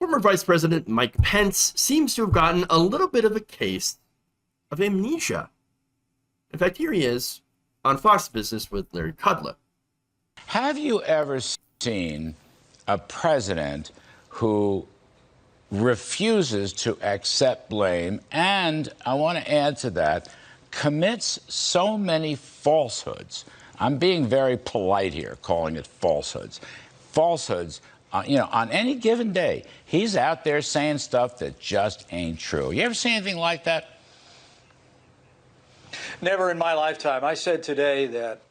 former Vice President Mike Pence seems to have gotten a little bit of a case of amnesia. In fact, here he is on Fox Business with Larry Kudlow. Have you ever seen a president who refuses to accept blame and, I want to add to that, commits so many falsehoods? I'm being very polite here, calling it falsehoods. Falsehoods, on any given day, he's out there saying stuff that just ain't true. You ever seen anything like that? Never in my lifetime. I said today that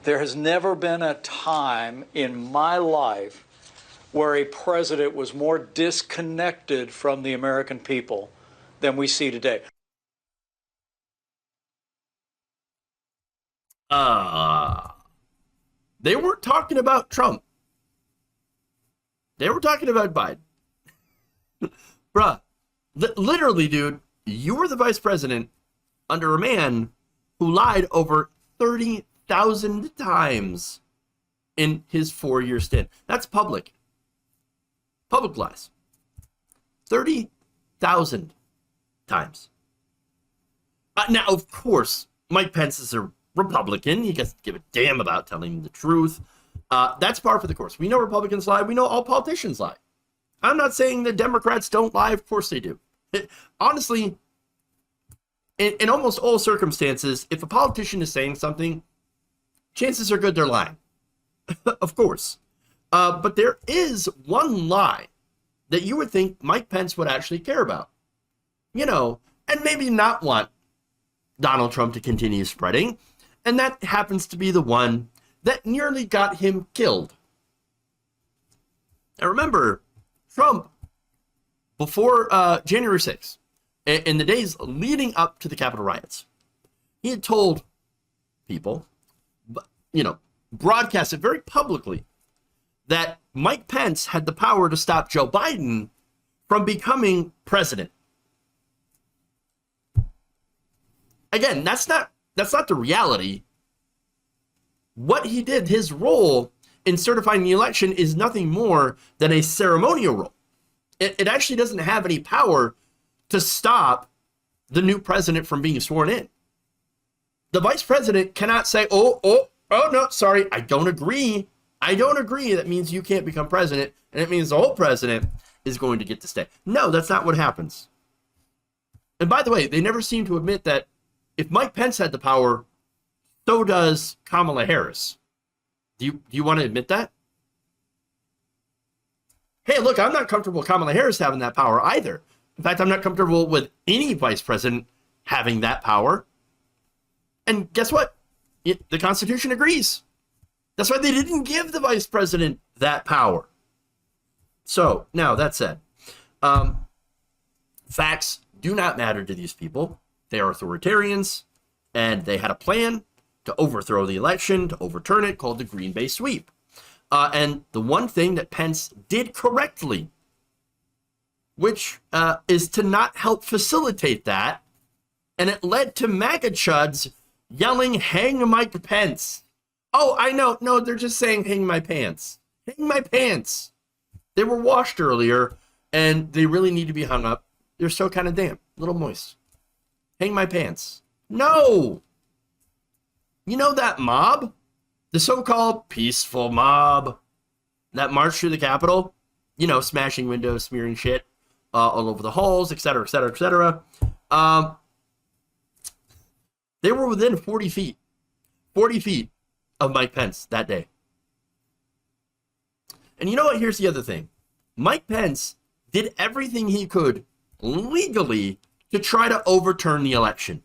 there has never been a time in my life where a president was more disconnected from the American people than we see today. They weren't talking about Trump. They were talking about Biden. Bruh, literally, dude, you were the vice president under a man who lied over 30,000 times in his 4-year stint. That's public. Public lies. 30,000 times. Now, of course, Mike Pence is a Republican. He doesn't give a damn about telling the truth. That's par for the course. We know Republicans lie. We know all politicians lie. I'm not saying that Democrats don't lie. Of course they do. Honestly, in almost all circumstances, if a politician is saying something, chances are good they're lying. Of course. But there is one lie that you would think Mike Pence would actually care about. And maybe not want Donald Trump to continue spreading. And that happens to be the one that nearly got him killed. Now remember, Trump, before January 6th, in the days leading up to the Capitol riots, he had told people, broadcasted very publicly, that Mike Pence had the power to stop Joe Biden from becoming president. Again, that's not the reality. What he did, his role in certifying the election, is nothing more than a ceremonial role. It actually doesn't have any power to stop the new president from being sworn in. The vice president cannot say, oh, no, sorry, I don't agree. I don't agree. That means you can't become president, and it means the whole president is going to get to stay. No, that's not what happens. And by the way, they never seem to admit that if Mike Pence had the power, so does Kamala Harris. Do you want to admit that? Hey, look, I'm not comfortable with Kamala Harris having that power either. In fact, I'm not comfortable with any vice president having that power. And guess what? The Constitution agrees. That's why they didn't give the vice president that power. So, now that said, facts do not matter to these people. They are authoritarians, and they had a plan to overthrow the election, to overturn it, called the Green Bay Sweep. And the one thing that Pence did correctly, which is to not help facilitate that, and it led to MAGA chuds yelling, "Hang Mike Pence." Oh, I know. No, they're just saying, "Hang my pants." Hang my pants. They were washed earlier, and they really need to be hung up. They're still kind of damp, a little moist. Hang my pants. No! You know that mob? The so-called peaceful mob that marched through the Capitol? Smashing windows, smearing shit all over the halls, etc., etc., etc. They were within 40 feet of Mike Pence that day. And you know what? Here's the other thing. Mike Pence did everything he could legally to try to overturn the election.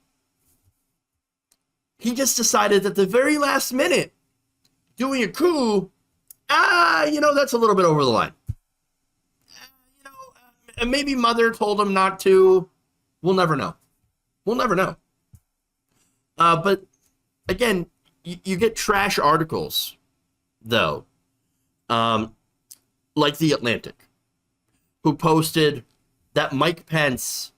He just decided at the very last minute, doing a coup, that's a little bit over the line. And maybe Mother told him not to. We'll never know. But again, you get trash articles, though, like The Atlantic, who posted that Mike Pence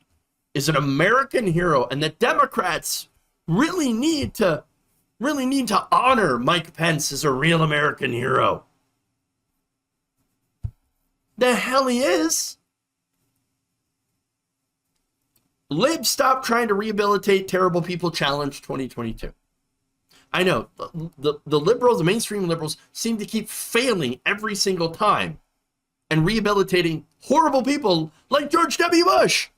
is an American hero and that Democrats really need to honor Mike Pence as a real American hero. The hell he is. Libs, stop trying to rehabilitate terrible people challenge 2022. I know the liberals, the mainstream liberals, seem to keep failing every single time and rehabilitating horrible people like George W. Bush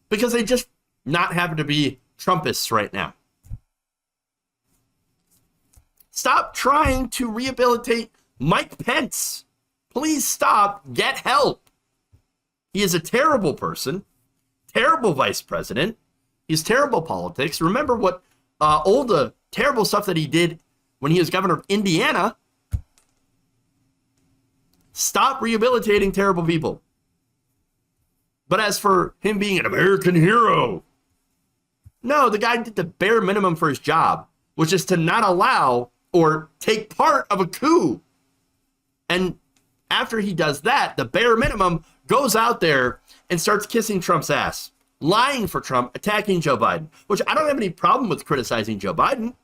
because they just not happen to be Trumpists right now. Stop trying to rehabilitate Mike Pence. Please stop. Get help. He is a terrible person, terrible vice president. He has terrible politics. Remember what all the terrible stuff that he did when he was governor of Indiana. Stop rehabilitating terrible people. But as for him being an American hero, no, the guy did the bare minimum for his job, which is to not allow or take part of a coup. And after he does that, the bare minimum, goes out there and starts kissing Trump's ass, lying for Trump, attacking Joe Biden, which I don't have any problem with criticizing Joe Biden.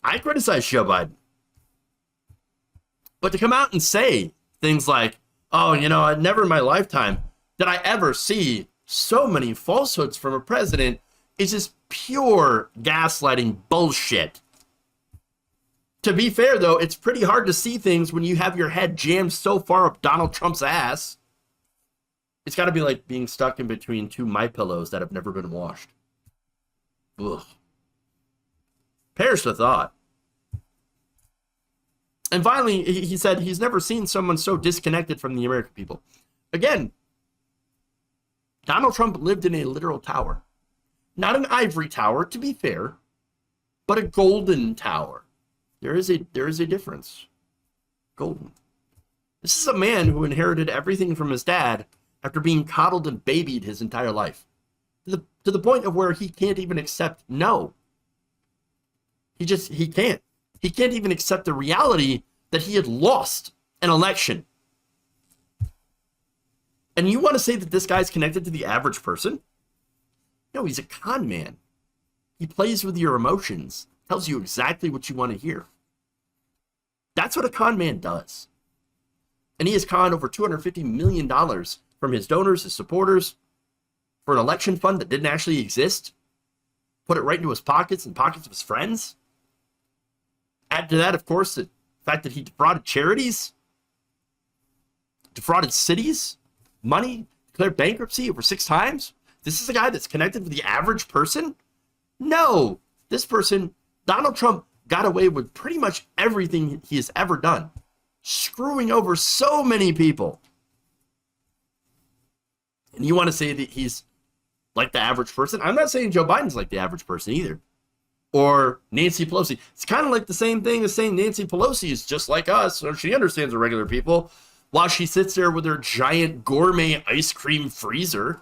I criticize Joe Biden. But to come out and say things like, oh, you know, never in my lifetime did I ever see so many falsehoods from a president is just pure gaslighting bullshit. To be fair, though, it's pretty hard to see things when you have your head jammed so far up Donald Trump's ass. It's got to be like being stuck in between two MyPillows that have never been washed. Ugh. Perish the thought. And finally, he said he's never seen someone so disconnected from the American people. Again, Donald Trump lived in a literal tower. Not an ivory tower, to be fair, but a golden tower. There is a difference. Golden. This is a man who inherited everything from his dad after being coddled and babied his entire life. To the point of where he can't even accept no. He can't. He can't even accept the reality that he had lost an election. And you want to say that this guy's connected to the average person? No, he's a con man. He plays with your emotions, tells you exactly what you want to hear. That's what a con man does. And he has conned over $250 million from his donors, his supporters, for an election fund that didn't actually exist. Put it right into his pockets and pockets of his friends. Add to that, of course, the fact that he defrauded charities, defrauded cities, money, declared bankruptcy over 6 times. This is a guy that's connected with the average person? No, this person, Donald Trump, got away with pretty much everything he has ever done, screwing over so many people. And you want to say that he's like the average person? I'm not saying Joe Biden's like the average person either. Or Nancy Pelosi. It's kind of like the same thing as saying Nancy Pelosi is just like us, or she understands the regular people, while she sits there with her giant gourmet ice cream freezer.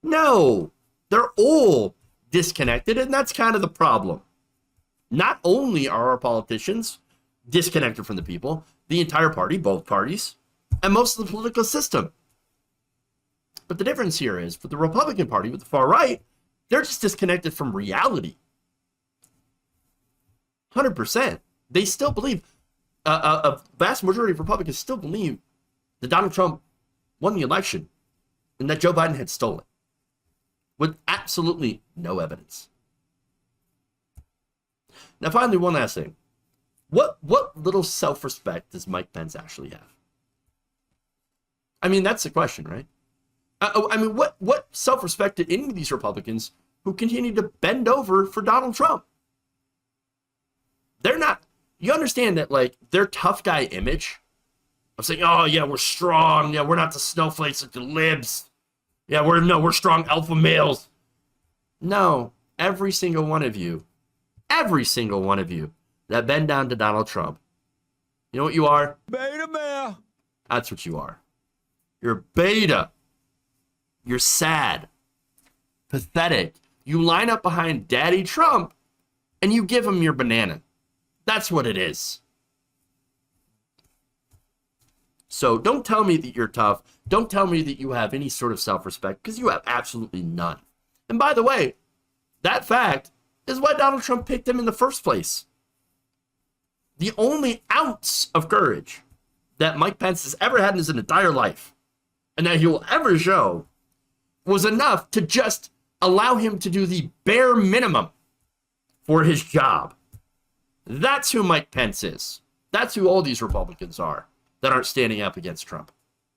No, they're all disconnected, and that's kind of the problem. Not only are our politicians disconnected from the people, the entire party, both parties, and most of the political system. But the difference here is, for the Republican Party, with the far right, they're just disconnected from reality. 100%. They still believe, a vast majority of Republicans still believe that Donald Trump won the election and that Joe Biden had stolen, with absolutely no evidence. Now, finally, one last thing. What little self-respect does Mike Pence actually have? I mean, that's the question, right? I mean, what self-respect did any of these Republicans who continue to bend over for Donald Trump? They're not, you understand that, like, their tough guy image of saying, oh, yeah, we're strong. Yeah, we're not the snowflakes like the libs. Yeah, we're strong alpha males. No, every single one of you that bend down to Donald Trump, you know what you are? Beta male. That's what you are. You're beta. You're sad. Pathetic. You line up behind Daddy Trump and you give him your banana. That's what it is. So don't tell me that you're tough. Don't tell me that you have any sort of self-respect, because you have absolutely none. And by the way, that fact is why Donald Trump picked him in the first place. The only ounce of courage that Mike Pence has ever had in his entire life and that he will ever show was enough to just allow him to do the bare minimum for his job. That's who Mike Pence is. That's who all these Republicans are that aren't standing up against Trump.